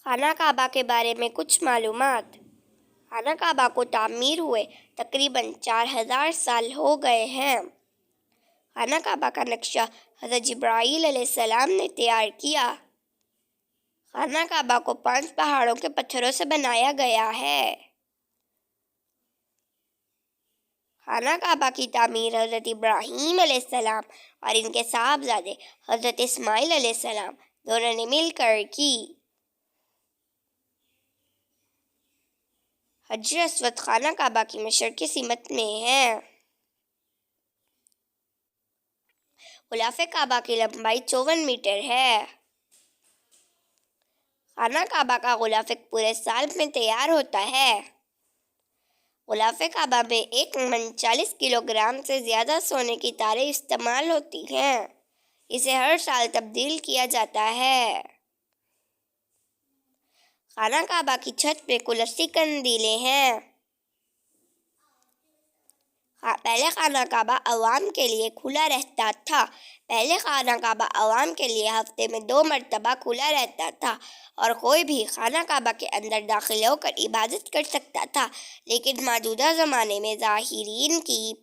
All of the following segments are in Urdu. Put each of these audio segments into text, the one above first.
خانہ کعبہ کے بارے میں کچھ معلومات۔ خانہ کعبہ کو تعمیر ہوئے تقریباً 4000 سال ہو گئے ہیں۔ خانہ کعبہ کا نقشہ حضرت جبرائیل علیہ السلام نے تیار کیا۔ خانہ کعبہ کو 5 پہاڑوں کے پتھروں سے بنایا گیا ہے۔ خانہ کعبہ کی تعمیر حضرت ابراہیم علیہ السلام اور ان کے صاحبزادے حضرت اسماعیل علیہ السلام دونوں نے مل کر کی۔ حجر اسود خانہ کعبہ کی مشرقی سمت میں ہے۔ غلاف کعبہ کی لمبائی 54 میٹر ہے۔ خانہ کعبہ کا غلاف پورے سال میں تیار ہوتا ہے۔ غلاف کعبہ میں 1 من 40 کلو گرام سے زیادہ سونے کی تاریں استعمال ہوتی ہیں۔ اسے ہر سال تبدیل کیا جاتا ہے۔ خانہ کعبہ کی چھت پہ کل 80 قندیلیں ہیں۔ پہلے خانہ کعبہ عوام کے لیے کھلا رہتا تھا۔ پہلے خانہ کعبہ عوام کے لیے ہفتے میں 2 مرتبہ کھلا رہتا تھا اور کوئی بھی خانہ کعبہ کے اندر داخل ہو کر عبادت کر سکتا تھا، لیکن موجودہ زمانے میں زائرین کی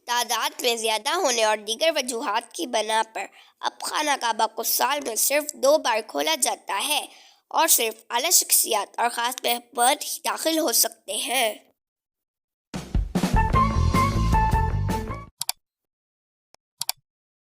تعداد میں زیادہ ہونے اور دیگر وجوہات کی بنا پر اب خانہ کعبہ کو سال میں صرف 2 بار کھولا جاتا ہے اور صرف اعلیٰ شخصیات اور خاص مہمان ہی داخل ہو سکتے ہیں۔